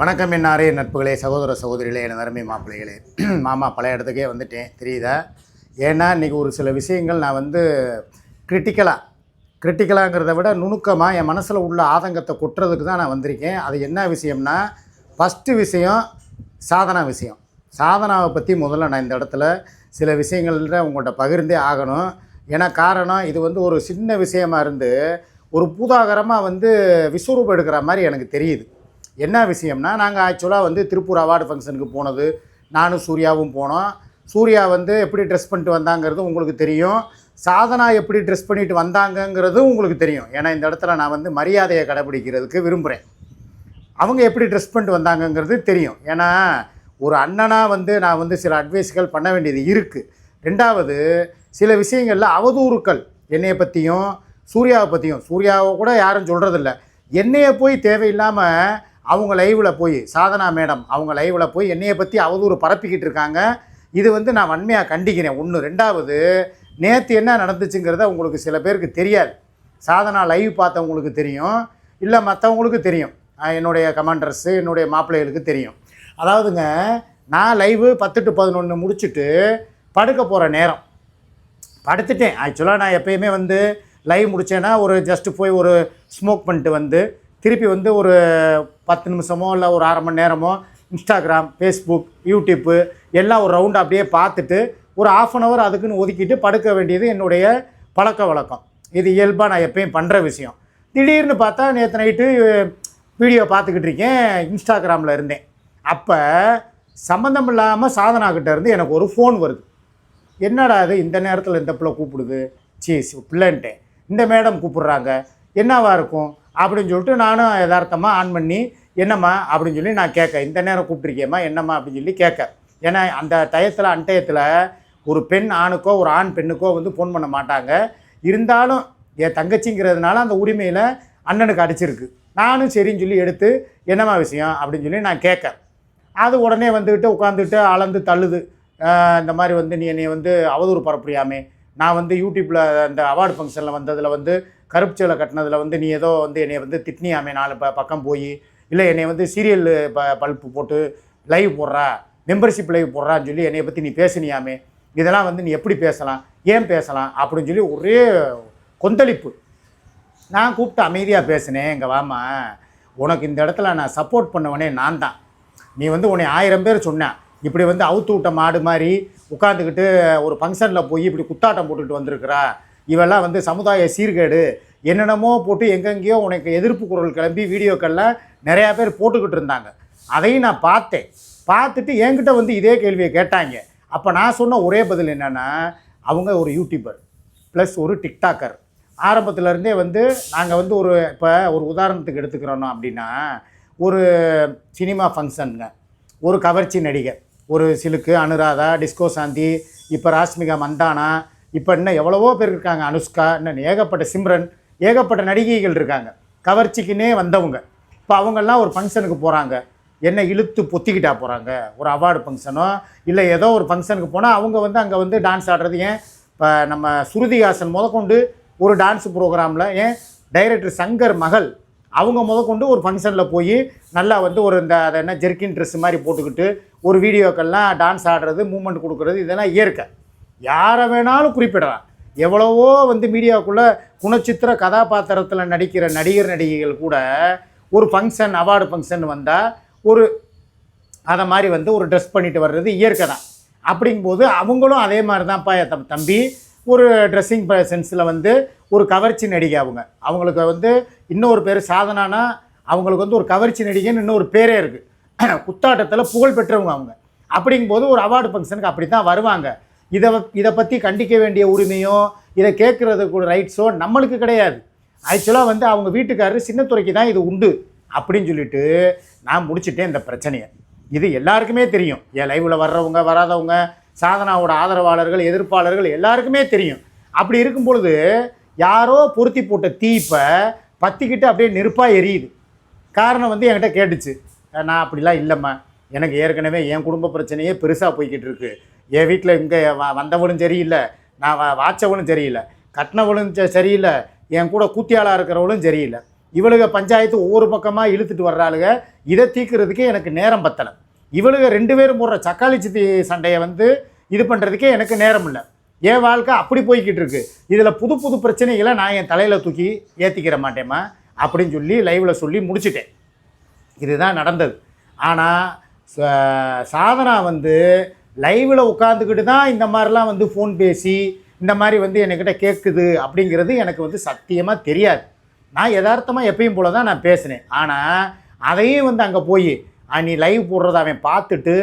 வணக்கம் என்னாரே நட்புகளே, சகோதர சகோதரிகளே, என் அருமை மாப்பிள்ளைகளே. மாமா பழைய இடத்துக்கே வந்துட்டேன், தெரியுதா? ஏன்னா இன்றைக்கி ஒரு சில விஷயங்கள் நான் வந்து கிரிட்டிக்கலாங்கிறத விட நுணுக்கமாக என் மனசில் உள்ள ஆதங்கத்தை கொட்டுறதுக்கு தான் நான் வந்திருக்கேன். அது என்ன விஷயம்னா, ஃபஸ்ட்டு விஷயம் விஷயம். சாதனாவை பற்றி முதல்ல நான் இந்த இடத்துல சில விஷயங்கள்ல உங்கள்கிட்ட பகிர்ந்தே ஆகணும். ஏன்னா காரணம், இது வந்து ஒரு சின்ன விஷயமா இருந்து ஒரு பூதாகரமாக வந்து விஸ்வரூபம் எடுக்கிற மாதிரி எனக்கு தெரியுது. என்ன விஷயம்னா, நாங்கள் ஆக்சுவலாக வந்து திருப்பூர் அவார்டு ஃபங்க்ஷனுக்கு போனது, நானும் சூர்யாவும் போனோம். சூர்யா வந்து எப்படி ட்ரெஸ் பண்ணிட்டு வந்தாங்கிறது உங்களுக்கு தெரியும். சாதனா எப்படி ட்ரெஸ் பண்ணிட்டு வந்தாங்கங்கிறதும் உங்களுக்கு தெரியும். ஏன்னா இந்த இடத்துல நான் வந்து மரியாதையை கடைப்பிடிக்கிறதுக்கு விரும்புகிறேன். அவங்க எப்படி ட்ரெஸ் பண்ணிட்டு வந்தாங்கங்கிறது தெரியும். ஏன்னா ஒரு அண்ணனாக வந்து நான் வந்து சில அட்வைஸ்கள் பண்ண வேண்டியது இருக்குது. ரெண்டாவது, சில விஷயங்களில் அவதூறுக்கள் என்னையை பற்றியும் சூர்யாவை பற்றியும், சூர்யாவை கூட யாரும் சொல்கிறதில்ல, என்னையை போய் தேவையில்லாமல் அவங்க லைவில் போய் சாதனா மேடம் அவங்க லைவில் போய் என்னையை பற்றி அவதூறு பரப்பிக்கிட்டு இருக்காங்க. இது வந்து நான் வன்மையாக கண்டிக்கிறேன். ஒன்று. ரெண்டாவது, நேற்று என்ன நடந்துச்சுங்கிறத உங்களுக்கு சில பேருக்கு தெரியாது. சாதனா லைவ் பார்த்தவங்களுக்கு தெரியும், இல்லை மற்றவங்களுக்கு தெரியும், என்னுடைய கமாண்டர்ஸு என்னுடைய மாப்பிள்ளைகளுக்கு தெரியும். அதாவதுங்க, நான் லைவு 10 to 11 முடிச்சுட்டு படுக்க போகிற நேரம் படுத்துட்டேன். ஆக்சுவலாக நான் எப்பயுமே வந்து லைவ் முடித்தேன்னா ஒரு ஜஸ்ட்டு போய் ஒரு ஸ்மோக் பண்ணிட்டு வந்து திருப்பி வந்து ஒரு 10 நிமிஷமோ இல்லை ஒரு அரை மணி நேரமோ இன்ஸ்டாகிராம், ஃபேஸ்புக், யூடியூப்பு எல்லாம் ஒரு ரவுண்டு அப்படியே பார்த்துட்டு ஒரு 1/2 hour அதுக்குன்னு ஒதுக்கிட்டு படுக்க வேண்டியது என்னுடைய பழக்க வழக்கம். இது இயல்பாக நான் எப்பயும் பண்ணுற விஷயம். திடீர்னு பார்த்தா நேற்று நைட்டு வீடியோ பார்த்துக்கிட்டு இருக்கேன், இன்ஸ்டாகிராமில் இருந்தேன். அப்போ சம்மந்தம் இல்லாமல் சாதனாக்கிட்ட இருந்து எனக்கு ஒரு ஃபோன் வருது. என்னடா அது இந்த நேரத்தில் இந்த பிள்ளை கூப்பிடுது, பிள்ளைன்ட்டேன், இந்த மேடம் கூப்பிட்றாங்க, என்னவா இருக்கும் அப்படின்னு சொல்லிட்டு நானும் யதார்த்தமாக ஆன் பண்ணி என்னம்மா அப்படின்னு சொல்லி நான் கேட்க, இந்த நேரம் கூப்பிட்ருக்கேம்மா என்னம்மா அப்படின்னு சொல்லி கேட்க. ஏன்னா அந்த டயத்தில் அன்டயத்தில் ஒரு பெண் ஆணுக்கோ ஒரு ஆண் பெண்ணுக்கோ வந்து ஃபோன் பண்ண மாட்டாங்க. இருந்தாலும் என் தங்கச்சிங்கிறதுனால அந்த உரிமையில் அண்ணனுக்கு அடிச்சிருக்கு. நானும் சரின்னு சொல்லி எடுத்து என்னம்மா விஷயம் அப்படின்னு சொல்லி நான் கேட்க, அது உடனே வந்துக்கிட்டு உட்காந்துட்டு அளந்து தள்ளுது. இந்த மாதிரி வந்து நீ என்னை வந்து அவதூறு பரப்புறியாமே, நான் வந்து யூடியூப்பில் அந்த அவார்டு ஃபங்க்ஷனில் வந்ததில் வந்து கருப்பு சேலை கட்டினதில் வந்து நீ ஏதோ வந்து என்னை வந்து திட்னியாமே 4 பக்கம் போய், இல்லை என்னை வந்து சீரியல் பல்ப்பு போட்டு லைவ் போடுறா, மெம்பர்ஷிப் லைவ் போடுறான்னு சொல்லி என்னை பற்றி நீ பேசுனியாமே, இதெல்லாம் வந்து நீ எப்படி பேசலாம், ஏன் பேசலாம் அப்படின்னு சொல்லி ஒரே கொந்தளிப்பு. நான் கூப்பிட்டு அமைதியாக பேசினேன், இங்கே வாமா, உனக்கு இந்த இடத்துல நான் சப்போர்ட் பண்ணவனே நான் தான். நீ வந்து உன்னை 1000 பேர் சொன்னேன், இப்படி வந்து அவுத்து விட்ட மாடு மாதிரி உட்காந்துக்கிட்டு ஒரு ஃபங்க்ஷனில் போய் இப்படி குத்தாட்டம் போட்டுக்கிட்டு வந்திருக்கிறா, இவெல்லாம் வந்து சமுதாய சீர்கேடு என்னென்னமோ போட்டு எங்கெங்கேயோ உனக்கு எதிர்ப்பு குரல் கிளம்பி வீடியோக்கள்லாம் நிறையா பேர் போட்டுக்கிட்டு இருந்தாங்க. அதையும் நான் பார்த்தேன். பார்த்துட்டு என்கிட்ட வந்து இதே கேள்வியை கேட்டாங்க. அப்போ நான் சொன்ன ஒரே பதில் என்னென்னா, அவங்க ஒரு யூடியூபர் ப்ளஸ் ஒரு டிக்டாக்கர். ஆரம்பத்துலேருந்தே வந்து நாங்கள் வந்து இப்போ ஒரு உதாரணத்துக்கு எடுத்துக்கிறோன்னா அப்படின்னா, ஒரு சினிமா ஃபங்க்ஷனுங்க, ஒரு கவர்ச்சி நடிகர், ஒரு சிலுக்கு, அனுராதா, டிஸ்கோ சாந்தி, இப்போ ராஷ்மிகா மந்தானா, இப்போ இன்னும் எவ்வளவோ பேர் இருக்காங்க, அனுஷ்கா, இன்னும் ஏகப்பட்ட சிம்ரன், ஏகப்பட்ட நடிகைகள் இருக்காங்க கவர்ச்சிக்குன்னே வந்தவங்க. இப்போ அவங்கெல்லாம் ஒரு ஃபங்க்ஷனுக்கு போகிறாங்க, என்ன இழுத்து பொத்திக்கிட்டா போகிறாங்க. ஒரு அவார்டு ஃபங்க்ஷனோ இல்லை ஏதோ ஒரு ஃபங்க்ஷனுக்கு போனால் அவங்க வந்து அங்கே வந்து டான்ஸ் ஆடுறது. ஏன் இப்போ நம்ம ஸ்ருதிஹாசன் முதற்கொண்டு ஒரு டான்ஸ் ப்ரோக்ராமில், ஏன் டைரக்டர் சங்கர் மகள் அவங்க முதற்கொண்டு ஒரு ஃபங்க்ஷனில் போய் நல்லா வந்து ஒரு இந்த அதை என்ன ஜெர்கின் ட்ரெஸ் மாதிரி போட்டுக்கிட்டு ஒரு வீடியோக்கெல்லாம் டான்ஸ் ஆடுறது, மூமெண்ட் கொடுக்குறது, இதெல்லாம் இயற்கை. யாரை வேணாலும் குறிப்பிடலாம். எவ்வளவோ வந்து மீடியாவுக்குள்ளே குணச்சித்திர கதாபாத்திரத்தில் நடிக்கிற நடிகர் நடிகைகள் கூட ஒரு ஃபங்க்ஷன், அவார்டு ஃபங்க்ஷன் வந்தால் ஒரு அதை மாதிரி வந்து ஒரு ட்ரெஸ் பண்ணிட்டு வர்றது இயற்கை தான். அப்படிங்கும்போது அவங்களும் அதே மாதிரி தான்ப்பா தம்பி, ஒரு ட்ரெஸ்ஸிங் சென்ஸில் வந்து ஒரு கவர்ச்சி நடிகை. அவங்களுக்கு வந்து இன்னொரு பேர் சாதனானா, அவங்களுக்கு வந்து ஒரு கவர்ச்சி நடிகைன்னு இன்னொரு பேரே இருக்குது. குத்தாட்டத்தில் புகழ் பெற்றவங்க அவங்க. அப்படிங்கும்போது ஒரு அவார்டு ஃபங்க்ஷனுக்கு அப்படி தான் வருவாங்க. இதை பற்றி கண்டிக்க வேண்டிய உரிமையோ இதை கேட்குறதுக்கு ரைட்ஸோ நம்மளுக்கு கிடையாது. ஆக்சுவலாக வந்து அவங்க வீட்டுக்காரரு சின்னத்துறைக்கு தான் இது உண்டு அப்படின்னு சொல்லிட்டு நான் முடிச்சுட்டேன் இந்த பிரச்சனையை. இது எல்லாருக்குமே தெரியும். என் லைவில் வர்றவங்க வராதவங்க, சாதனாவோட ஆதரவாளர்கள், எதிர்ப்பாளர்கள் எல்லாருக்குமே தெரியும். அப்படி இருக்கும் பொழுது யாரோ பொருத்தி போட்ட தீப்பை பற்றிக்கிட்டு அப்படியே நெருப்பாக எரியுது. காரணம் வந்து என்கிட்ட கேட்டுச்சு, நான் அப்படிலாம் இல்லைம்மா, எனக்கு ஏற்கனவே என் குடும்ப பிரச்சனையே பெருசாக போய்கிட்டு இருக்குது, என் வீட்டில் இங்கே வந்தவளும் சரியில்லை, நான் வாச்சவளும் சரியில்லை, கட்டினவளும் சரியில்லை, என் கூட கூத்தியாளாக இருக்கிறவளும் சரியில்லை, இவளுக பஞ்சாயத்து ஒவ்வொரு பக்கமாக இழுத்துட்டு வர்றாளுக. இதை தீர்க்கிறதுக்கே எனக்கு நேரம் பத்தலை. இவளுக 2 பேரும் போடுற சக்காளி சித்தி சண்டையை வந்து இது பண்ணுறதுக்கே எனக்கு நேரம் இல்லை. என் வாழ்க்கை அப்படி போய்கிட்டு இருக்கு. இதில் புது புது பிரச்சனைகளை நான் என் தலையில் தூக்கி ஏற்றிக்கிற மாட்டேம்மா அப்படின்னு சொல்லி லைவில் சொல்லி முடிச்சிட்டேன். இதுதான் நடந்தது. ஆனால் சாதனா வந்து லைவில் உட்காந்துக்கிட்டு தான் இந்த மாதிரிலாம் வந்து ஃபோன் பேசி இந்த மாதிரி வந்து என்கிட்ட கேட்குது அப்படிங்கிறது எனக்கு வந்து சத்தியமாக தெரியாது. நான் யதார்த்தமாக எப்பயும் போல தான் நான் பேசினேன். ஆனால் அதையும் வந்து அங்கே போய் நீ லைவ் போடுறத அவன் பார்த்துட்டு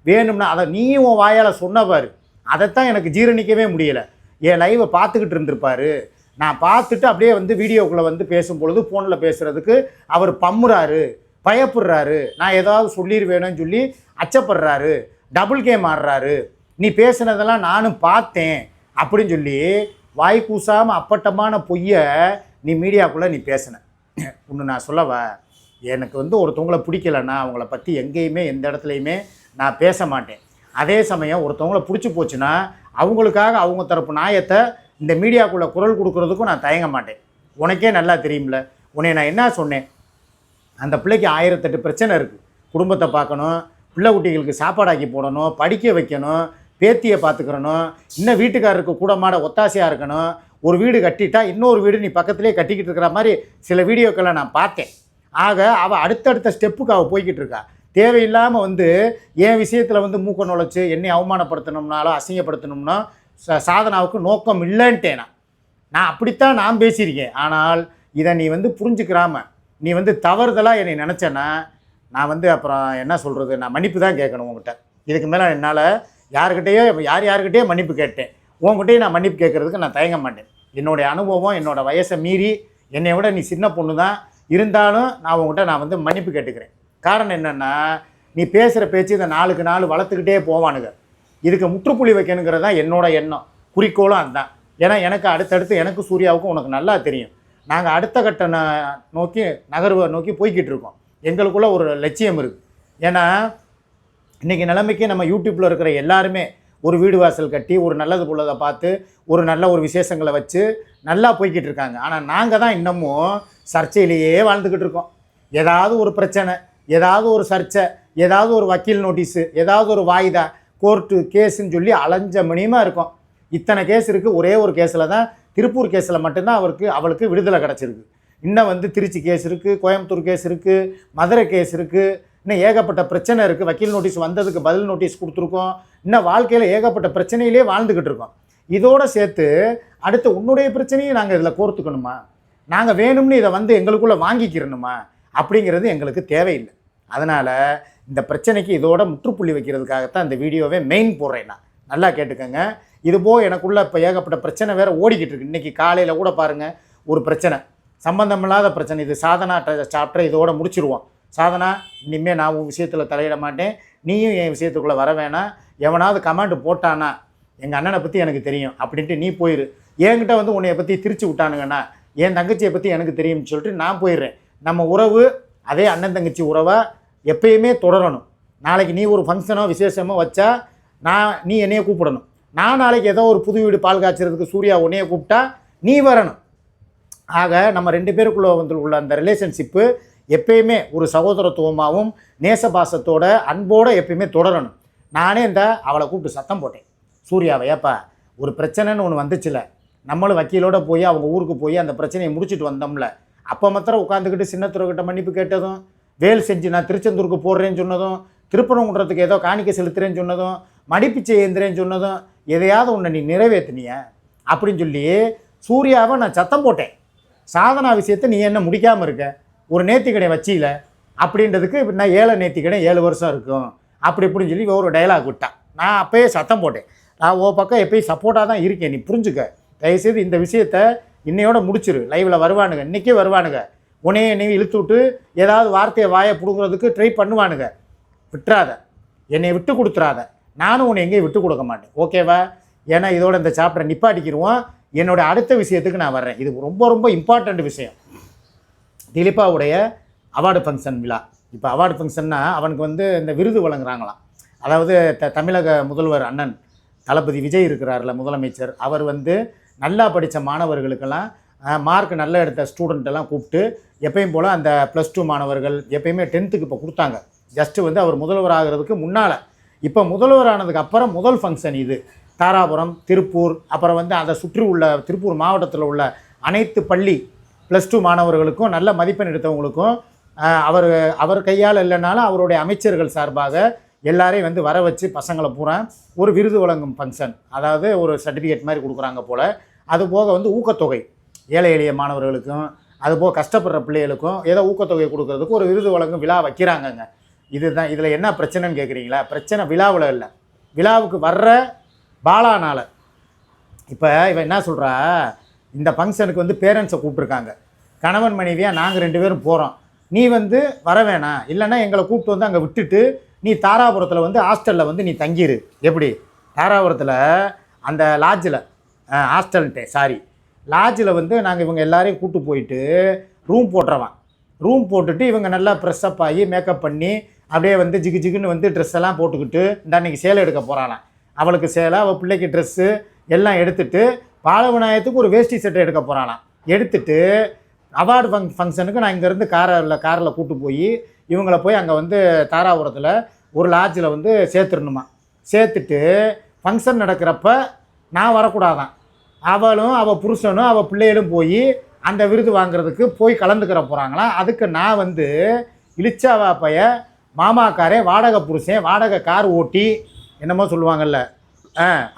வேணும்னா அதை நீயும் உன் வாயால் சொன்னவார், அதைத்தான் எனக்கு ஜீரணிக்கவே முடியலை. என் லைவை பார்த்துக்கிட்டு இருந்திருப்பார். நான் பார்த்துட்டு அப்படியே வந்து வீடியோக்குள்ளே வந்து பேசும்பொழுது ஃபோனில் பேசுகிறதுக்கு அவர் பம்முறாரு, பயப்படுறாரு, நான் ஏதாவது சொல்லிடுவேணும்னு சொல்லி அச்சப்படுறாரு, டபுள் கேம் ஆடுறாரு, நீ பேசுனதெல்லாம் நானும் பார்த்தேன் அப்படின்னு சொல்லி வாய் கூசாமல் அப்பட்டமான பொய்யை நீ மீடியாக்குள்ளே நீ பேசின. ஒன்று நான் சொல்லவா, எனக்கு வந்து ஒருத்தவங்களை பிடிக்கலைன்னா அவங்கள பற்றி எங்கேயுமே எந்த இடத்துலையுமே நான் பேச மாட்டேன். அதே சமயம் ஒருத்தவங்களை பிடிச்சி போச்சுன்னா அவங்களுக்காக அவங்க தரப்பு நியாயத்தை இந்த மீடியாக்குள்ளே குரல் கொடுக்குறதுக்கும் நான் தயங்க மாட்டேன். உனக்கே நல்லா தெரியும்ல. உன்னை நான் என்ன சொன்னேன், அந்த பிள்ளைக்கு 1008 பிரச்சனை இருக்குது. குடும்பத்தை பார்க்கணும், பிள்ளை குட்டிகளுக்கு சாப்பாடாக்கி போடணும், படிக்க வைக்கணும், பேத்தியை பார்த்துக்கிறணும், இன்னும் வீட்டுக்காரருக்கு கூட மாட ஒத்தாசையாக இருக்கணும். ஒரு வீடு கட்டிட்டா இன்னொரு வீடு நீ பக்கத்துலேயே கட்டிக்கிட்டு இருக்கிற மாதிரி சில வீடியோக்களை நான் பார்த்தேன். ஆக அவள் அடுத்தடுத்த ஸ்டெப்புக்கு அவள் போய்கிட்டு இருக்கா. தேவையில்லாமல் வந்து என் விஷயத்தில் வந்து மூக்க நுழைச்சி என்னை அவமானப்படுத்தணும்னாலோ அசிங்கப்படுத்தணும்னா சாதனாவுக்கு நோக்கம் இல்லைன்ட்டேன். நான் அப்படித்தான் நான் பேசியிருக்கேன். ஆனால் இதை நீ வந்து புரிஞ்சுக்கிறாம நீ வந்து தவறுதலாக என்னை நினச்சேன்னா நான் வந்து அப்புறம் என்ன சொல்கிறது, நான் மன்னிப்பு தான் கேட்கணும் உங்ககிட்ட. இதுக்கு மேலே என்னால் யார்கிட்டயோ மன்னிப்பு கேட்டேன். உங்ககிட்டயே நான் மன்னிப்பு கேட்குறதுக்கு நான் தயங்க மாட்டேன். என்னுடைய அனுபவம் என்னோடய வயசை மீறி என்னை விட நீ சின்ன பொண்ணு தான் இருந்தாலும் நான் உங்ககிட்ட நான் வந்து மன்னிப்பு கேட்டுக்கிறேன். காரணம் என்னென்னா, நீ பேசுகிற பேச்சு இதை நாளுக்கு நாள் வளர்த்துக்கிட்டே போவானுங்க. இதுக்கு முற்றுப்புள்ளி வைக்கணுங்கிறது தான் என்னோட எண்ணம், குறிக்கோளும் அதுதான். ஏன்னா எனக்கு அடுத்தடுத்து எனக்கு சூர்யாவுக்கும் உனக்கு நல்லா தெரியும், நாங்கள் அடுத்த கட்ட நகர்வை நோக்கி போய்கிட்டு இருக்கோம். எங்களுக்குள்ள ஒரு லட்சியம் இருக்குது. ஏன்னா இன்றைக்கி நிலைமைக்கு நம்ம யூடியூப்பில் இருக்கிற எல்லாருமே ஒரு வீடு வாசல் கட்டி ஒரு நல்லது போலதை பார்த்து ஒரு நல்ல ஒரு விசேஷங்களை வச்சு நல்லா போய்கிட்டு இருக்காங்க. ஆனால் நாங்கள் தான் இன்னமும் சர்ச்சையிலேயே வாழ்ந்துக்கிட்டு இருக்கோம். ஏதாவது ஒரு பிரச்சனை, ஏதாவது ஒரு சர்ச்சை, ஏதாவது ஒரு வக்கீல் நோட்டீஸு, ஏதாவது ஒரு வாய்தா, கோர்ட்டு கேஸுன்னு சொல்லி அலைஞ்ச மணியமாக இருக்கும். இத்தனை கேஸ் இருக்குது. ஒரே ஒரு கேஸில் தான், திருப்பூர் கேஸில் மட்டும்தான் அவளுக்கு விடுதலை கிடச்சிருக்கு. இன்னும் வந்து திருச்சி கேஸ் இருக்குது, கோயம்புத்தூர் கேஸ் இருக்குது, மதுரை கேஸ் இருக்குது, இன்னும் ஏகப்பட்ட பிரச்சனை இருக்குது. வக்கீல் நோட்டீஸ் வந்ததுக்கு பதில் நோட்டீஸ் கொடுத்துருக்கோம். இன்னும் வாழ்க்கையில் ஏகப்பட்ட பிரச்சனையிலே வாழ்ந்துக்கிட்டு இருக்கோம். இதோடு சேர்த்து அடுத்து உன்னுடைய பிரச்சனையும் நாங்கள் இதில் கோர்த்துக்கணுமா, நாங்கள் வேணும்னு இதை வந்து எங்களுக்குள்ளே வாங்கிக்கிறணுமா அப்படிங்கிறது எங்களுக்கு தேவையில்லை. அதனால் இந்த பிரச்சனைக்கு இதோட முற்றுப்புள்ளி வைக்கிறதுக்காகத்தான் இந்த வீடியோவே மெயின் போடுறேன். நான் நல்லா கேட்டுக்கோங்க. இதுபோல் எனக்குள்ளே இப்போ ஏகப்பட்ட பிரச்சனை வேறு ஓடிக்கிட்டு இருக்கு. இன்றைக்கி காலையில் கூட பாருங்கள், ஒரு பிரச்சனை, சம்பந்தமில்லாத பிரச்சனை. இது சாதனா சாப்டர் இதோட முடிச்சிருவோம். சாதனா, இனிமேல் நான் உன் விஷயத்தில் தலையிட மாட்டேன், நீயும் என் விஷயத்துக்குள்ளே வர வேணாம். எவனாவது கமெண்ட் போட்டானா எங்கள் அண்ணனை பற்றி எனக்கு தெரியும் அப்படின்ட்டு நீ போயிரு. என்கிட்ட வந்து உன்னைய பற்றி திரிச்சு விட்டானுங்கன்னா என் தங்கச்சியை பற்றி எனக்கு தெரியும்னு சொல்லிட்டு நான் போயிடுறேன். நம்ம உறவு அதே அண்ணன் தங்கச்சி உறவாக எப்பயுமே தொடரணும். நாளைக்கு நீ ஒரு ஃபங்க்ஷனோ விசேஷமோ வச்சா நீ என்னையை கூப்பிடணும். நான் நாளைக்கு ஏதோ ஒரு புது வீடு பால் காய்ச்சறதுக்கு சூர்யா உன்னையை கூப்பிட்டா நீ வரணும். ஆக நம்ம 2 பேருக்குள்ளே வந்து உள்ள அந்த ரிலேஷன்ஷிப்பு எப்பயுமே ஒரு சகோதரத்துவமாகவும் நேசபாசத்தோட அன்போடு எப்பயுமே தொடரணும். நானே அவளை கூப்பிட்டு சத்தம் போட்டேன், சூர்யாவை, ஏப்பா ஒரு பிரச்சனைன்னு ஒன்று வந்துச்சுல, நம்மளும் வக்கீலோடு போய் அவங்க ஊருக்கு போய் அந்த பிரச்சனையை முடிச்சுட்டு வந்தோம்ல, அப்போ மாத்திரம் உட்காந்துக்கிட்டு சின்னத்துறைக்கிட்ட மன்னிப்பு கேட்டதும், வேல் செஞ்சு நான் திருச்செந்தூருக்கு போடுறேன்னு சொன்னதும், திருப்பரங்குன்றத்துக்கு ஏதோ காணிக்கை செலுத்துறேன்னு சொன்னதும், மடிப்பிச்சை ஏந்திரேன்னு சொன்னதும், எதையாவது ஒன்று நீ நிறைவேற்றினிய அப்படின்னு சொல்லி சூர்யாவை நான் சத்தம் போட்டேன். சாதனா விஷயத்தை நீ என்ன முடிக்காமல் இருக்க, ஒரு நேர்த்திக்கடை வச்சில அப்படின்றதுக்கு நான் 7 நேர்த்திக்கடை 7 வருஷம் இருக்கும் அப்படி இப்படின்னு சொல்லி ஒரு டைலாக் விட்டான். நான் அப்போயே சத்தம் போட்டேன், நான் ஓ பக்கம் எப்போயும் சப்போர்ட்டாக தான் இருக்கேன், நீ புரிஞ்சுக்க, தயவுசெய்து இந்த விஷயத்தை இன்னையோட முடிச்சிரு. லைவில் வருவானுங்க, இன்றைக்கே வருவானுங்க, என்னையும் இழுத்து விட்டு ஏதாவது வார்த்தையை வாயை பிடுங்கிறதுக்கு ட்ரை பண்ணுவானுங்க. விட்டுறாத, என்னை விட்டு கொடுத்துறாத, நானும் உன்னை எங்கேயும் விட்டு கொடுக்க மாட்டேன், ஓகேவா? ஏன்னா இதோட இந்த சாப்டரை நிப்பாட்டிக்கிடுவோம். என்னோடய அடுத்த விஷயத்துக்கு நான் வர்றேன். இது ரொம்ப ரொம்ப இம்பார்ட்டண்ட் விஷயம். திலீபாவுடைய அவார்டு ஃபங்க்ஷன் விழா. இப்போ அவார்டு ஃபங்க்ஷன்னா அவனுக்கு வந்து இந்த விருது வழங்குறாங்களாம். அதாவது தமிழக முதல்வர் அண்ணன் தளபதி விஜய் இருக்கிறார்ல, முதலமைச்சர், அவர் வந்து நல்லா படித்த மாணவர்களுக்கெல்லாம் மார்க் நல்லா எடுத்த ஸ்டூடெண்ட்டெல்லாம் கூப்பிட்டு எப்பயும் போல் அந்த +2 மாணவர்கள் எப்பயுமே 10th இப்போ கொடுத்தாங்க. ஜஸ்ட்டு வந்து அவர் முதல்வர் ஆகிறதுக்கு முன்னால். இப்போ முதல்வர் ஆனதுக்கு அப்புறம் முதல் ஃபங்க்ஷன் இது. தாராபுரம், திருப்பூர், அப்புறம் வந்து அதை சுற்றி உள்ள திருப்பூர் மாவட்டத்தில் உள்ள அனைத்து பள்ளி +2 மாணவர்களுக்கும் நல்ல மதிப்பெண் எடுத்தவங்களுக்கும் அவர் கையால் இல்லைனாலும் அவருடைய அமைச்சர்கள் சார்பாக எல்லாரையும் வந்து வர வச்சு பசங்களை பூரா ஒரு விருது வழங்கும் ஃபங்க்ஷன், அதாவது ஒரு சர்டிஃபிகேட் மாதிரி கொடுக்குறாங்க போல். அதுபோக வந்து ஊக்கத்தொகை ஏழை எளிய மாணவர்களுக்கும் அதுபோக கஷ்டப்படுற பிள்ளைகளுக்கும் ஏதோ ஊக்கத்தொகை கொடுக்கறதுக்கு ஒரு விருது வழங்கும் விழா வைக்கிறாங்கங்க. இதுதான் இதில் என்ன பிரச்சனைன்னு கேட்குறீங்களா? பிரச்சனை விழாவில் இல்லை, விழாவுக்கு வர்ற பாலானால். இப்போ இவன் என்ன சொல்கிறா, இந்த ஃபங்க்ஷனுக்கு வந்து பேரண்ட்ஸை கூப்பிட்ருக்காங்க, கணவன் மனைவியாக நாங்கள் 2 பேரும் போகிறோம், நீ வந்து வர வேணாம், இல்லைன்னா எங்களை கூப்பிட்டு வந்து அங்கே விட்டுட்டு நீ தாராபுரத்தில் வந்து ஹாஸ்டலில் வந்து நீ தங்கிடு. எப்படி தாராபுரத்தில் அந்த லாட்ஜில் லாட்ஜில் வந்து நாங்கள் இவங்க எல்லாரையும் கூப்பிட்டு போயிட்டு ரூம் போட்டுறவான். ரூம் போட்டுட்டு இவங்க நல்லா ப்ரெஷ்அப் ஆகி மேக்கப் பண்ணி அப்படியே வந்து ஜிகுன்னு வந்து ட்ரெஸ் எல்லாம் போட்டுக்கிட்டு இந்த அன்றைக்கி சேலை எடுக்க போகிறாளாம். அவளுக்கு சேலை, அவள் பிள்ளைக்கு ட்ரெஸ்ஸு எல்லாம் எடுத்துகிட்டு பாலவிநாயகத்துக்கு ஒரு வேஷ்டி சட்டை எடுக்க போகிறாளாம். எடுத்துகிட்டு அவார்டு ஃபங்க்ஷனுக்கு நான் இங்கேருந்து காரில் கூப்பிட்டு போய் இவங்கள போய் அங்கே வந்து தாராபுரத்தில் ஒரு லாட்ஜில் வந்து சேர்த்துடணுமா. சேர்த்துட்டு ஃபங்க்ஷன் நடக்கிறப்ப நான் வரக்கூடாதான், அவளும் அவள் புருஷனும் அவள் பிள்ளைகளும் போய் அந்த விருது வாங்குறதுக்கு போய் கலந்துக்கிற போகிறாங்களாம். அதுக்கு நான் வந்து இளிச்சாவா பைய மாமாக்காரே வாடகை புருஷன் வாடகை கார் ஓட்டி என்னமோ சொல்லுவாங்கள்ல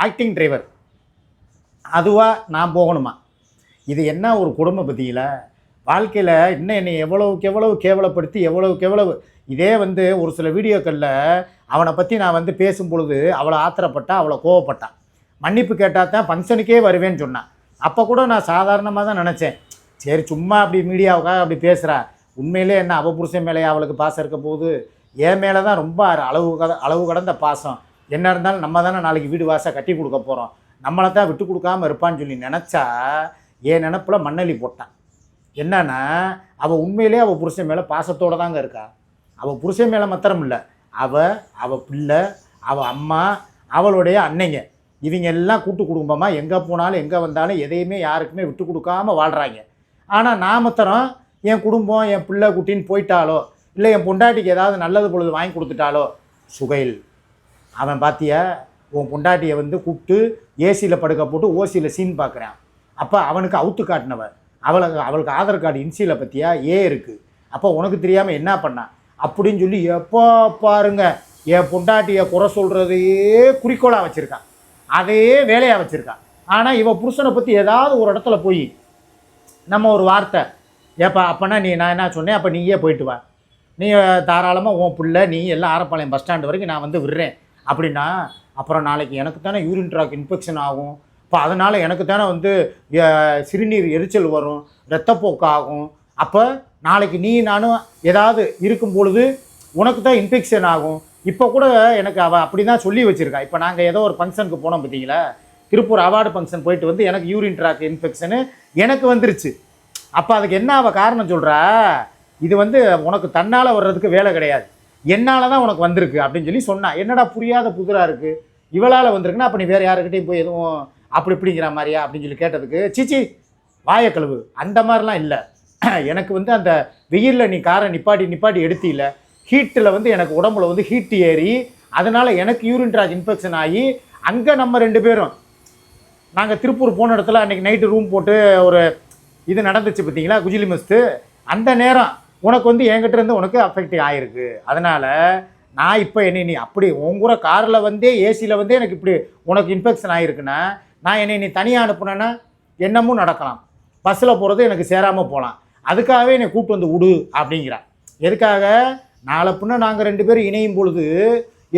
ஆக்டிங் டிரைவர், அதுவாக நான் போகணுமா. இது என்ன ஒரு குடும்ப பற்றியில் வாழ்க்கையில் இன்னும் என்னை எவ்வளவுக்கு எவ்வளவு கேவலப்படுத்தி எவ்வளவுக்கு எவ்வளவு. இதே வந்து ஒரு சில வீடியோக்களில் அவனை பற்றி நான் வந்து பேசும்பொழுது அவளை ஆத்திரப்பட்டா, அவளை கோவப்பட்டான், மன்னிப்பு கேட்டால் தான் ஃபங்க்ஷனுக்கே வருவேன்னு சொன்னான். அப்போ கூட நான் சாதாரணமாக தான் நினச்சேன், சரி சும்மா அப்படி மீடியாவுக்காக அப்படி பேசுகிறா, உண்மையிலே என்ன அவள் புருஷன் மேலே அவளுக்கு பாசம் இருக்க போகுது, என் மேலே தான் ரொம்ப அளவு கடந்த பாசம். என்ன இருந்தாலும் நம்ம தானே நாளைக்கு வீடு வாசல் கட்டி கொடுக்க போகிறோம், நம்மளை தான் விட்டு கொடுக்காமல் இருப்பான்னு சொல்லி நினச்சா என் நினப்பில் மண்ணள்ளி போட்டான். என்னன்னா அவள் உண்மையிலே அவள் புருஷன் மேலே பாசத்தோடு தாங்க இருக்கா. அவள் புருஷன் மேலே மாத்திரம் இல்லை, அவள் பிள்ளை, அவள் அம்மா, அவளுடைய அன்னைங்க, இவங்க எல்லாம் கூட்டு குடும்பமாக எங்கே போனாலும் எங்கே வந்தாலும் எதையுமே யாருக்குமே விட்டு கொடுக்காமல் வாழ்கிறாங்க. ஆனால் நான் மாத்திரம் என் குடும்பம் என் பிள்ளை குட்டின்னு போயிட்டாலோ இல்லை என் பொண்டாட்டிக்கு ஏதாவது நல்லது பொழுது வாங்கி கொடுத்துட்டாலோ சுகைல் அவன் பார்த்தியா உன் பொண்டாட்டியை வந்து கூப்பிட்டு ஏசியில் படுக்க போட்டு ஓசியில் சீன் பார்க்குறான். அப்போ அவனுக்கு அவுத்து காட்டினவன் அவளுக்கு ஆதார் கார்டு இன்சியில் பற்றியா இருக்குது. அப்போ உனக்கு தெரியாமல் என்ன பண்ணான் அப்படின்னு சொல்லி எப்போ பாருங்க என் பொண்டாட்டியை குறை சொல்கிறதையே குறிக்கோளாக வச்சுருக்கான், அதையே வேலையாக வச்சுருக்கான். ஆனால் இவன் புருஷனை பற்றி ஏதாவது ஒரு இடத்துல போய் நம்ம ஒரு வார்த்தை ஏப்பா அப்போனா நான் என்ன சொன்னேன், அப்போ நீயே போயிட்டு வா, நீ தாராளமாக உன் பிள்ளை நீ எல்லாம் ஆரப்பாளையம் பஸ் ஸ்டாண்டு வரைக்கும் நான் வந்து விடுறேன் அப்படின்னா, அப்புறம் நாளைக்கு எனக்கு தானே யூரின் ட்ராக் இன்ஃபெக்ஷன் ஆகும், இப்போ அதனால் எனக்கு தானே வந்து சிறுநீர் எரிச்சல் வரும், இரத்தப்போக்கு ஆகும், அப்போ நாளைக்கு நீ நானும் ஏதாவது இருக்கும் பொழுது உனக்கு தான் இன்ஃபெக்ஷன் ஆகும். இப்போ கூட எனக்கு அவள் அப்படி தான் சொல்லி வச்சுருக்கா. இப்போ நாங்கள் ஏதோ ஒரு ஃபங்க்ஷனுக்கு போனோம் பார்த்தீங்களா, திருப்பூர் அவார்டு ஃபங்க்ஷன் போயிட்டு வந்து எனக்கு யூரின் ட்ராக் இன்ஃபெக்ஷனு எனக்கு வந்துருச்சு. அப்போ அதுக்கு என்ன அவள் காரணம் சொல்கிறா, இது வந்து உனக்கு தன்னால் வர்றதுக்கு வேலை கிடையாது, என்னால் தான் உனக்கு வந்திருக்கு அப்படின்னு சொல்லி சொன்னான். என்னடா புரியாத புதிராக இருக்குது, இவளால் வந்திருக்குன்னா அப்போ நீ வேறு யாருக்கிட்டையும் போய் எதுவும் அப்படி இப்படிங்கிற மாதிரியா அப்படின்னு சொல்லி கேட்டதுக்கு சீச்சி வாயை கழுவு, அந்த மாதிரிலாம் இல்லை, எனக்கு வந்து அந்த வெயிலில் நீ காரை நிப்பாட்டி எடுத்தில ஹீட்டில் வந்து எனக்கு உடம்புல வந்து ஹீட்டு ஏறி அதனால் எனக்கு யூரின் ட்ராக் இன்ஃபெக்ஷன் ஆகி அங்கே நம்ம 2 பேரும் நாங்கள் திருப்பூர் போன இடத்துல அன்றைக்கி நைட்டு ரூம் போட்டு ஒரு இது நடந்துச்சு பார்த்தீங்களா குஜிலி மஸ்து, அந்த நேரம் உனக்கு வந்து என்கிட்ட இருந்து உனக்கு அஃபெக்ட் ஆகிருக்கு. அதனால் நான் இப்போ நீ அப்படி உங்கூட காரில் வந்தே ஏசியில் வந்து எனக்கு இப்படி உனக்கு இன்ஃபெக்ஷன் ஆகிருக்குன்னா நான் நீ தனியாக அனுப்புனேன்னா என்னமும் நடக்கலாம், பஸ்ஸில் போகிறது எனக்கு சேராமல் போகலாம், அதுக்காகவே என்னை கூப்பிட்டு வந்து விடு அப்படிங்கிறான். எதுக்காக, நாளை பின்ன நாங்கள் 2 பேரும் இணையும் பொழுது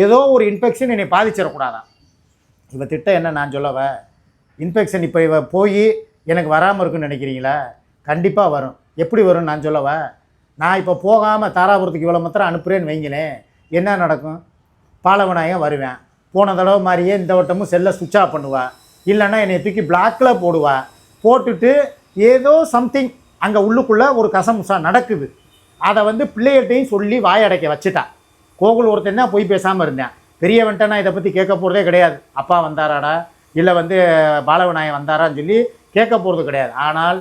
ஏதோ ஒரு இன்ஃபெக்ஷன் என்னை பாதிச்சிடக்கூடாதான். இவ திட்டம் என்ன நான் சொல்லவ, இன்ஃபெக்ஷன் இப்போ இவ போய் எனக்கு வராமல் இருக்குன்னு நினைக்கிறீங்களா, கண்டிப்பாக வரும். எப்படி வரும்னு நான் சொல்லவ, நான் இப்போ போகாமல் தாராபுரத்துக்கு இவ்வளோ மாத்திரம் அனுப்புகிறேன்னு வைங்களேன், என்ன நடக்கும், பாலவனாயம் வருவேன், போன தடவை மாதிரியே இந்த வட்டமும் செல்லை சுவிட்ச் ஆஃப் பண்ணுவா, இல்லைன்னா என்னை தூக்கி பிளாக்கில் போடுவா, போட்டுட்டு ஏதோ சம்திங் அங்கே உள்ளுக்குள்ளே ஒரு கசமுசா நடக்குது, அதை வந்து பிள்ளைகள்கிட்டையும் சொல்லி வாயடைக்க வச்சுட்டா. கோகுல் ஒருத்தன் தான் போய் பேசாமல் இருந்தேன், பெரியவன்ட்ட நான் இதை பற்றி கேட்க போகிறதே கிடையாது, அப்பா வந்தாராடா இல்லை வந்து பாலவநாயகம் வந்தாரான்னு சொல்லி கேட்க போகிறது கிடையாது. ஆனால்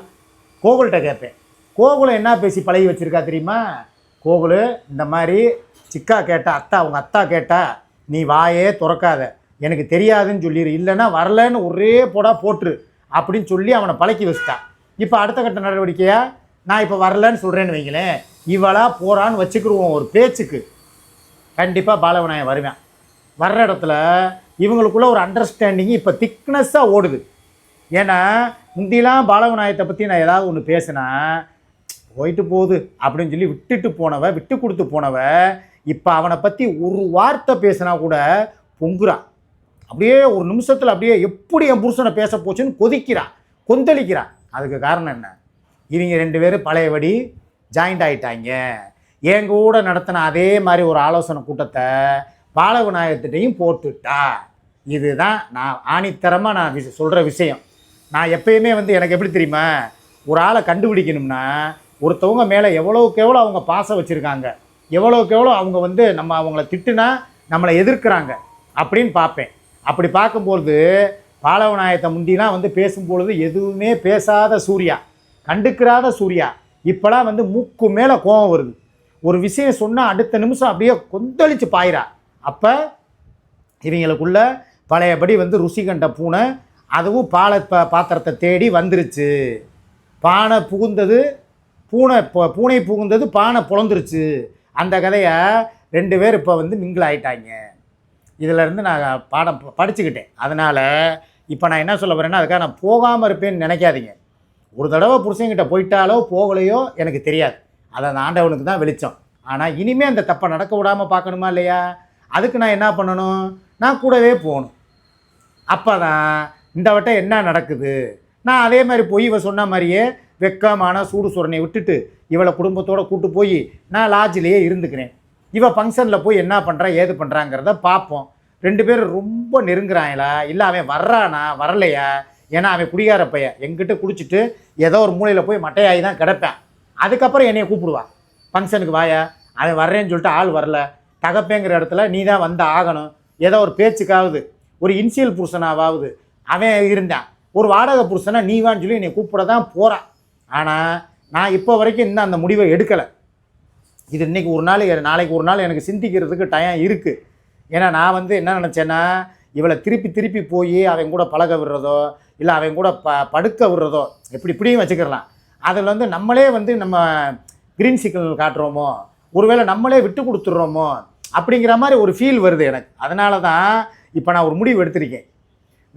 கோகுல்கிட்ட கேட்பேன். கோகுலை என்ன பேசி பழகி வச்சுருக்கா தெரியுமா? கோகுல் இந்த மாதிரி சிக்கா கேட்டா, அவங்க அத்தா கேட்டா நீ வாயே திறக்காத, எனக்கு தெரியாதுன்னு சொல்லிடு, இல்லைன்னா வரலன்னு ஒரே போட்டுரு அப்படின்னு சொல்லி அவனை பழக்கி வச்சுட்டான். இப்போ அடுத்த கட்ட நடவடிக்கையா நான் இப்போ வரலன்னு சொல்கிறேன்னு வைங்களேன், இவளாக போகிறான்னு வச்சுக்கிடுவோம். ஒரு பேச்சுக்கு கண்டிப்பாக பாலவிநாயகன் வருவேன். வர்ற இடத்துல இவங்களுக்குள்ள ஒரு அண்டர்ஸ்டாண்டிங் இப்போ திக்னஸ்ஸாக ஓடுது. ஏன்னா முந்திலாம் பாலவிநாயகத்தை பற்றி நான் ஏதாவது ஒன்று பேசினா போயிட்டு போகுது அப்படின்னு சொல்லி விட்டு கொடுத்து போனவ இப்போ அவனை பற்றி ஒரு வார்த்தை பேசினா கூட பொங்குறான். அப்படியே ஒரு நிமிஷத்தில் அப்படியே எப்படி என் புருஷனை பேச போச்சுன்னு கொந்தளிக்கிறான். அதுக்கு காரணம் என்ன? இவங்க 2 பேரும் பழையபடி ஜாயிண்ட் ஆகிட்டாங்க. என் கூட நடத்தின அதே மாதிரி ஒரு ஆலோசனை கூட்டத்தை பாலவிநாயகத்திட்டையும் போட்டுட்டா. இதுதான் நான் ஆணித்தரமாக நான் சொல்கிற விஷயம். நான் எப்பயுமே எனக்கு எப்படி தெரியுமா, ஒரு ஆளை கண்டுபிடிக்கணும்னா ஒருத்தவங்க மேலே எவ்வளோக்கு எவ்வளோ அவங்க பாசம் வச்சுருக்காங்க, எவ்வளோக்கு எவ்வளோ அவங்க நம்ம அவங்கள திட்டுனா நம்மளை எதிர்க்கிறாங்க அப்படின்னு பார்ப்பேன். அப்படி பார்க்கும்போது பாலவிநாயகத்தை முந்திலாம் பேசும்பொழுது எதுவுமே பேசாத சூர்யா, கண்டுக்கிறாத சூர்யா, இப்போலாம் மூக்கு மேலே கோபம் வருது. ஒரு விஷயம் சொன்னால் அடுத்த நிமிஷம் அப்படியே கொந்தளிச்சு பாயிரா. அப்போ இவங்களுக்குள்ள பழையபடி ருசி கண்ட பூனை, அதுவும் பாத்திரத்தை தேடி வந்துருச்சு. பானை புகுந்தது பூனை புகுந்தது பானை புலந்துருச்சு. அந்த கதையை 2 பேர் இப்போ மிங்கிள் ஆகிட்டாங்க. இதிலேருந்து நான் பாடம் படிச்சுக்கிட்டேன். அதனால் இப்போ நான் என்ன சொல்ல வரேன்னா, அதுக்காக நான் போகாமல் இருப்பேன்னு நினைக்காதீங்க. ஒரு தடவை புருஷங்கிட்ட போயிட்டாலோ போகலையோ எனக்கு தெரியாது, அதை அந்த ஆண்டவனுக்கு தான் வெளிச்சம். ஆனால் இனிமேல் அந்த தப்பை நடக்க விடாமல் பார்க்கணுமா இல்லையா? அதுக்கு நான் என்ன பண்ணணும்? நான் கூடவே போகணும். அப்போ தான் இந்த வட்டம் என்ன நடக்குது, நான் அதே மாதிரி போய் இவ சொன்ன மாதிரியே வெக்கமான சூடு சுரணையை விட்டுட்டு இவளை குடும்பத்தோடு கூட்டு போய் நான் லாட்ஜிலேயே இருந்துக்கிறேன். இவள் ஃபங்க்ஷனில் போய் என்ன பண்ணுறா ஏது பண்ணுறாங்கிறத பார்ப்போம். 2 பேரும் ரொம்ப நெருங்குறாங்களா, இல்லை அவன் வர்றானா வரலையா? ஏன்னா அவன் குடிகார பையன், எங்கிட்ட குடிச்சிட்டு ஏதோ ஒரு மூலையில் போய் மட்டையாகி தான் கிடப்பேன். அதுக்கப்புறம் என்னையை கூப்பிடுவான் ஃபங்க்ஷனுக்கு வாயா, அவன் வர்றேன்னு சொல்லிட்டு ஆள் வரல, தகப்பேங்கிற இடத்துல நீ தான் வந்து ஆகணும். ஏதோ ஒரு பேச்சுக்காவது, ஒரு இன்சியல் புருஷனாவது அவன் இருந்தான். ஒரு வாடகை புருஷனா நீ வான்னு சொல்லி என்னை கூப்பிட தான் போகிறான். ஆனால் நான் இப்போ வரைக்கும் இன்னும் அந்த முடிவை எடுக்கலை. இது இன்றைக்கி ஒரு நாள் நாளைக்கு ஒரு நாள் எனக்கு சிந்திக்கிறதுக்கு டைம் இருக்குது. ஏன்னா நான் என்ன நினச்சேன்னா, இவளை திருப்பி போய் அவன் கூட பழக விடுறதோ, இல்லை அவன் கூட படுக்க விடுறதோ, இப்படியும் வச்சுக்கிறலாம். அதில் நம்மளே நம்ம க்ரீன் சிக்னல் காட்டுறோமோ, ஒருவேளை நம்மளே விட்டு கொடுத்துட்றோமோ அப்படிங்கிற மாதிரி ஒரு ஃபீல் வருது எனக்கு. அதனால தான் இப்போ நான் ஒரு முடிவு எடுத்திருக்கேன்.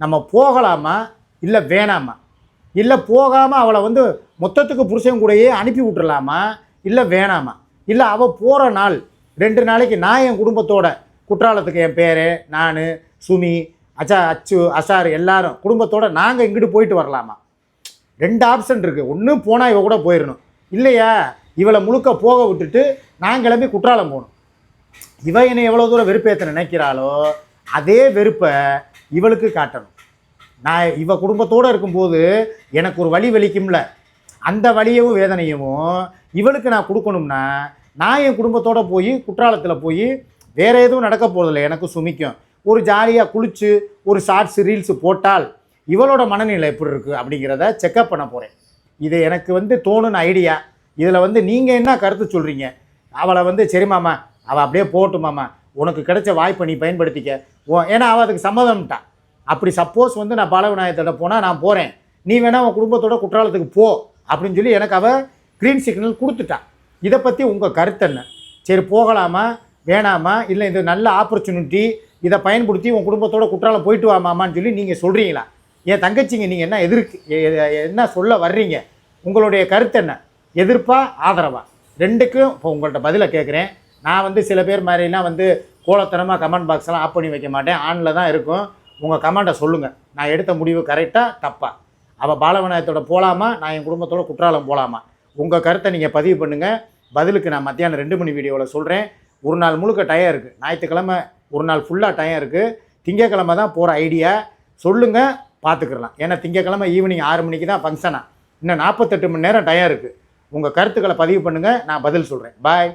நம்ம போகலாமா இல்லை வேணாமா, இல்லை போகாமல் அவளை மொத்தத்துக்கு புருஷன் கூடயே அனுப்பி விட்டுறலாமா இல்லை வேணாமா, இல்லை அவள் போகிற நாள் 2 நாளைக்கு நான் என் குடும்பத்தோட குற்றாலத்துக்கு என் பேர், நான், சுமி, அச்சு, அசார் எல்லாரும் குடும்பத்தோடு நாங்கள் இங்கிட்டு போயிட்டு வரலாமா? 2 ஆப்ஷன் இருக்குது. ஒன்று போனால் இவ கூட போயிடணும், இல்லையா இவளை முழுக்க போக விட்டுட்டு நான் கிளம்பி குற்றாலம் போகணும். இவ என்னை எவ்வளோ தூரம் வெறுப்பேற்ற நினைக்கிறாளோ அதே வெறுப்பை இவளுக்கு காட்டணும். நான் இவ குடும்பத்தோடு இருக்கும்போது எனக்கு ஒரு வலி வலிக்கும்ல, அந்த வலியவும் வேதனையவும் இவளுக்கு நான் கொடுக்கணும்னா நான் என் குடும்பத்தோடு போய் குற்றாலத்தில் போய் வேறு எதுவும் நடக்க போகிறதில்ல. எனக்கு சுமிக்கும் ஒரு ஜாலியாக குளித்து ஒரு ஷார்ட்ஸ் ரீல்ஸு போட்டால் இவளோட மனநிலை எப்படி இருக்குது அப்படிங்கிறத செக்கப் பண்ண போகிறேன். இது எனக்கு தோணுன ஐடியா. இதில் நீங்கள் என்ன கருத்து சொல்கிறீங்க? அவளை சரிமாம்மா அவள் அப்படியே போட்டுமாம்மா, உனக்கு கிடைச்ச வாய்ப்பை நீ பயன்படுத்திக்க. ஏன்னா அவள் அதுக்கு சம்மதம்ட்டான். அப்படி சப்போஸ் நான் பாலவிநாயகத்தோட போனால் நான் போகிறேன், நீ வேணால் உன் குடும்பத்தோட குற்றாலத்துக்கு போ அப்படின்னு சொல்லி எனக்கு அவள் க்ரீன் சிக்னல் கொடுத்துட்டான். இதை பற்றி உங்கள் கருத்து என்ன? சரி போகலாமா வேணாமா, இல்லை இது நல்ல ஆப்பர்ச்சுனிட்டி, இதை பயன்படுத்தி உன் குடும்பத்தோட குற்றாலம் போயிட்டு வாமான்னு சொல்லி நீங்கள் சொல்கிறீங்களா? என் தங்கச்சிங்க நீங்கள் என்ன சொல்ல வர்றீங்க? உங்களுடைய கருத்து என்ன? எதிர்ப்பா ஆதரவா? 2க்கும் இப்போ உங்கள்கிட்ட பதிலை கேட்குறேன். நான் சில பேர் மாதிரிலாம் கோலத்தனமாக கமெண்ட் பாக்ஸ்லாம் ஆஃப் பண்ணி வைக்க மாட்டேன், ஆனில் தான் இருக்கும். உங்கள் கமெண்ட்டை சொல்லுங்கள், நான் எடுத்த முடிவு கரெக்டாக தப்பா? அவள் பாலவிநாயகத்தோட போகலாமா, நான் என் குடும்பத்தோட குற்றாலம் போகலாமா? உங்கள் கருத்தை நீங்கள் பதிவு பண்ணுங்கள். பதிலுக்கு நான் மத்தியானம் 2 மணி வீடியோவில் சொல்கிறேன். ஒரு நாள் முழுக்க டயம் இருக்குது, ஞாயிற்றுக்கிழமை ஒரு நாள் ஃபுல்லாக டயம் இருக்குது, திங்கக்கிழமை தான் போகிற ஐடியா. சொல்லுங்கள் பார்த்துக்கலாம். ஏன்னா திங்கக்கிழமை ஈவினிங் 6 மணிக்கு தான் ஃபங்க்ஷனாக, இன்னும் 48 மணி நேரம் டயம் இருக்குது. உங்கள் கருத்துக்களை பதிவு பண்ணுங்கள், நான் பதில் சொல்கிறேன். பாய்.